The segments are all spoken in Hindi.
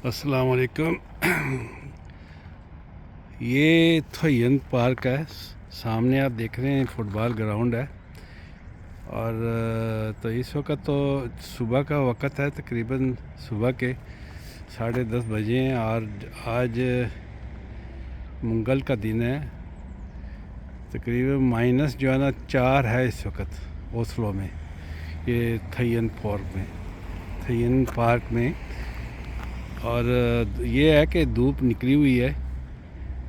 अस्सलाम वालेकुम। ये थयन पार्क है। सामने आप देख रहे हैं फुटबॉल ग्राउंड है। और तो इस वक्त तो सुबह का वक्त है, तकरीबन सुबह के 10:30 बजे हैं। और आज मंगल का दिन है। तकरीबन माइनस जो है ना 4 है इस वक्त ओस्लो में, ये थयन पार्क में। और ये है कि धूप निकली हुई है,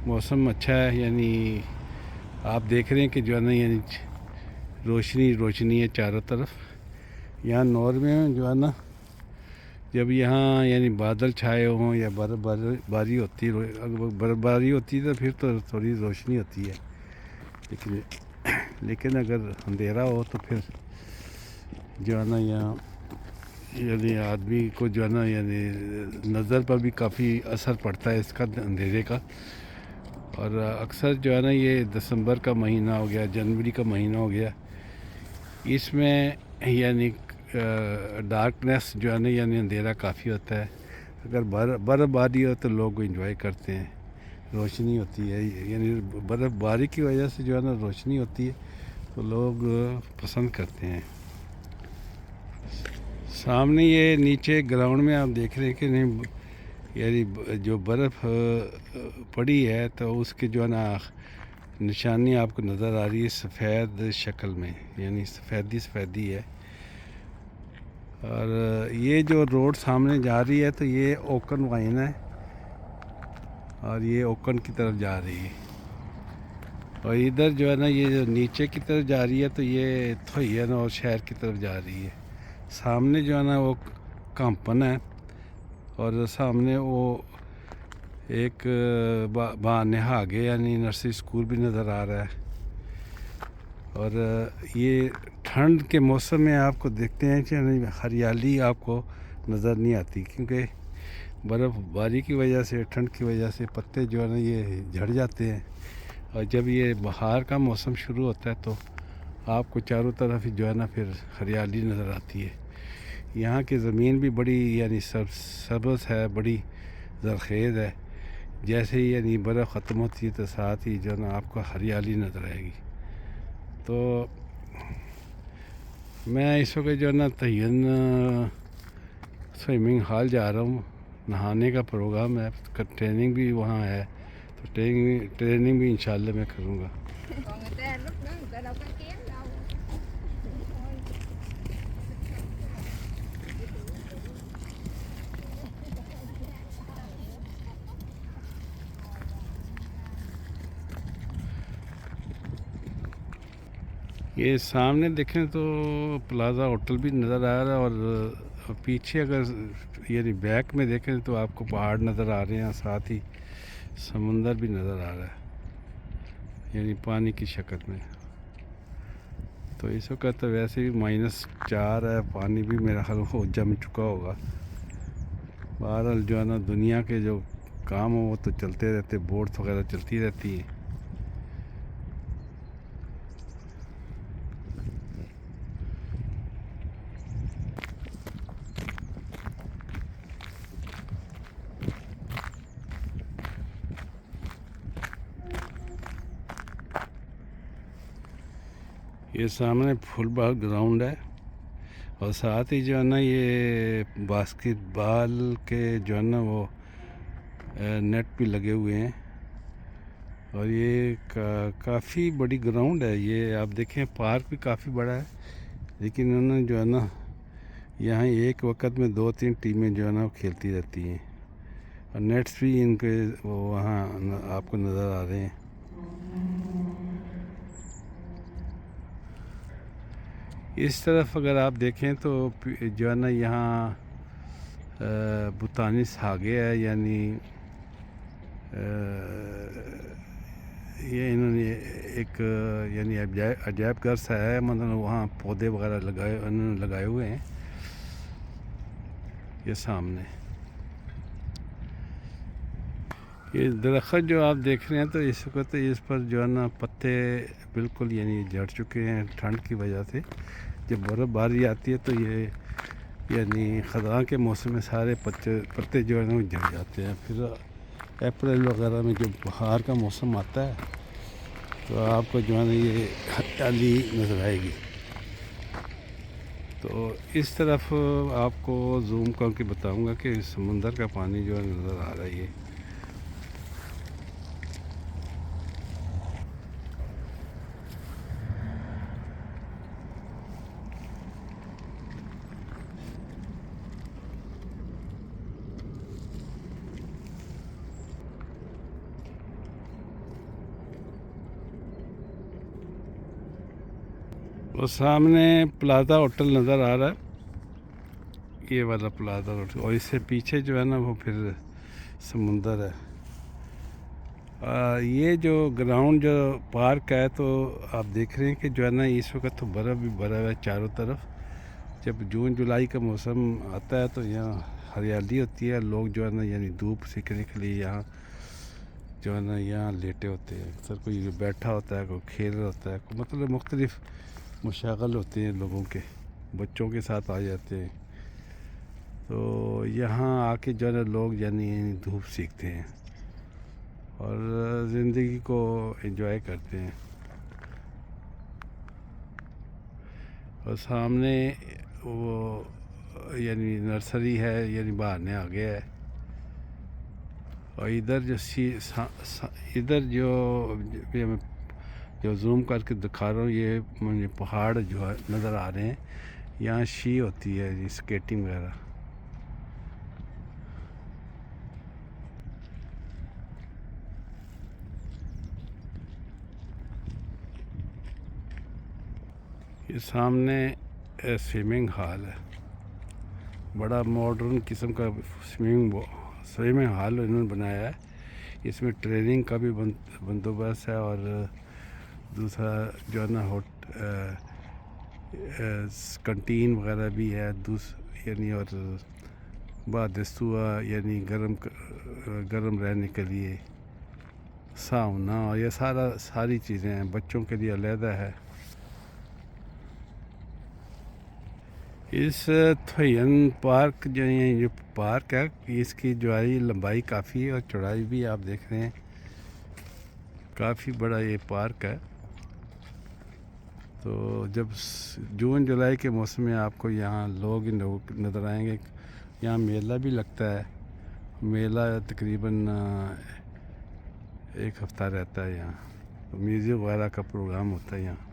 मौसम अच्छा है। यानी आप देख रहे हैं कि जो है ना यानी रोशनी रोशनी है चारों तरफ। यहाँ नॉर्वे में जो है ना, जब यहाँ यानी बादल छाए हों या बर्फ़बारी होती है, अगर बर्फ़बारी होती है तो फिर तो थोड़ी रोशनी होती है। लेकिन लेकिन अगर अंधेरा हो तो फिर जो है ना यहाँ यानी आदमी को जो है ना यानी नज़र पर भी काफ़ी असर पड़ता है इसका, अंधेरे का। और अक्सर जो है ना ये दिसंबर का महीना हो गया, जनवरी का महीना हो गया, इसमें यानी डार्कनेस जो है ना यानी अंधेरा काफ़ी होता है। अगर बर्फ़बारी हो तो लोग इंजॉय करते हैं, रोशनी होती है। यानी बर्फ़बारी की वजह से जो है ना रोशनी होती है तो लोग पसंद करते हैं। सामने ये नीचे ग्राउंड में आप देख रहे हैं कि नहीं, यानी जो बर्फ़ पड़ी है तो उसके जो है ना निशानी आपको नज़र आ रही है सफ़ेद शक्ल में, यानी सफ़ेदी सफ़ेदी है। और ये जो रोड सामने जा रही है तो ये ओकन वाइन है और ये ओकन की तरफ जा रही है। और इधर जो है ना ये जो नीचे की तरफ जा रही है तो ये थोयन और शहर की तरफ जा रही है। सामने जो है ना वो कांपन है और सामने वो एक नेहागे यानी नर्सरी स्कूल भी नज़र आ रहा है। और ये ठंड के मौसम में आपको देखते हैं कि हरियाली आपको नज़र नहीं आती, क्योंकि बर्फ़बारी की वजह से, ठंड की वजह से पत्ते जो है ना ये झड़ जाते हैं। और जब ये बहार का मौसम शुरू होता है तो आपको चारों तरफ जो है ना फिर हरियाली नज़र आती है। यहाँ की ज़मीन भी बड़ी यानी सब्ज़ है, बड़ी ज़रख़ेज़ है। जैसे ही यानी बर्फ़ ख़त्म होती है तो साथ ही जो है ना आपको हरियाली नज़र आएगी। तो मैं इस वक्त जो है ना तयन स्विमिंग हॉल जा रहा हूँ। नहाने का प्रोग्राम है, ट्रेनिंग भी वहाँ है, तो ट्रेनिंग भी इंशाल्लाह मैं करूँगा। ये सामने देखें तो प्लाज़ा होटल भी नज़र आ रहा है। और पीछे अगर यानी बैक में देखें तो आपको पहाड़ नज़र आ रहे हैं, साथ ही समुंदर भी नज़र आ रहा है यानी पानी की शक्ल में। तो इस वक्त तो वैसे भी -4 है, पानी भी मेरा ख्याल हो जम चुका होगा। बहरहाल जो है ना दुनिया के जो काम हो वो तो चलते रहते, बोट्स वगैरह चलती रहती हैं। ये सामने फुटबॉल ग्राउंड है और साथ ही जो है ना ये बास्केटबॉल के जो है ना वो नेट भी लगे हुए हैं। और ये काफ़ी बड़ी ग्राउंड है। ये आप देखें पार्क भी काफ़ी बड़ा है, लेकिन उन्होंने जो है ना यहाँ एक वक्त में 2-3 टीमें जो है ना वो खेलती रहती हैं। और नेट्स भी इनके वो वहाँ आपको नज़र आ रहे हैं। इस तरफ अगर आप देखें तो जो है ना यहाँ बुतानी सागे है, यानी ये इन्होंने एक यानी अजायब घर सा है, मतलब वहाँ पौधे वगैरह उन्होंने लगाए हुए हैं। ये सामने ये दरख्त जो आप देख रहे हैं तो इस वक्त इस पर जो है ना पत्ते बिल्कुल यानी झड़ चुके हैं ठंड की वजह से। जब बर्फ़बारी आती है तो ये यानी ख़ज़ां के मौसम में सारे पत्ते जो है ना वो झड़ जाते हैं। फिर अप्रैल वगैरह में जब बहार का मौसम आता है तो आपको जो है ना ये हरियाली नज़र आएगी। तो इस तरफ आपको जूम करके बताऊंगा कि समुंदर का पानी जो है नज़र आ रहा है ये। और सामने प्लाजा होटल नज़र आ रहा है, ये वाला प्लाजा होटल, और इससे पीछे जो है ना वो फिर समुंदर है। ये जो ग्राउंड जो पार्क है तो आप देख रहे हैं कि जो है ना इस वक्त तो बर्फ़ भी भरा हुआ है चारों तरफ। जब जून जुलाई का मौसम आता है तो यहाँ हरियाली होती है। लोग जो है ना यानी धूप सीखने के लिए यहाँ जो है ना यहाँ लेटे होते हैं। अक्सर कोई बैठा होता है, कोई खेल रहा होता है, मतलब मुख्तलिफ मशागल होते हैं लोगों के, बच्चों के साथ आ जाते हैं। तो यहाँ आके जो है ना लोग यानी धूप सीखते हैं और ज़िंदगी को एंजॉय करते हैं। और सामने वो यानी नर्सरी है, यानी बहाने आ गया है। और इधर जो इधर जो जूम करके दिखा रहा हूँ ये मुझे पहाड़ जो है नज़र आ रहे हैं। यहाँ शी होती है जी, स्केटिंग वगैरह। ये सामने स्विमिंग हॉल है, बड़ा मॉडर्न किस्म का स्विमिंग हॉल इन्होंने बनाया है। इसमें ट्रेनिंग का भी बंदोबस्त है और दूसरा जो है ना कंटीन वगैरह भी है यानी, और बादस्तुआ यानी गर्म रहने के लिए साउना, और ये सारी चीज़ें हैं। बच्चों के लिए अलहदा है। इस थोयन पार्क जो ये जो पार्क है इसकी जो है लंबाई काफ़ी है और चौड़ाई भी आप देख रहे हैं, काफ़ी बड़ा ये पार्क है। तो जब जून जुलाई के मौसम में आपको यहाँ लोग नज़र आएंगे। यहाँ मेला भी लगता है, मेला तकरीबन एक हफ़्ता रहता है यहाँ। तो म्यूज़िक वगैरह का प्रोग्राम होता है यहाँ।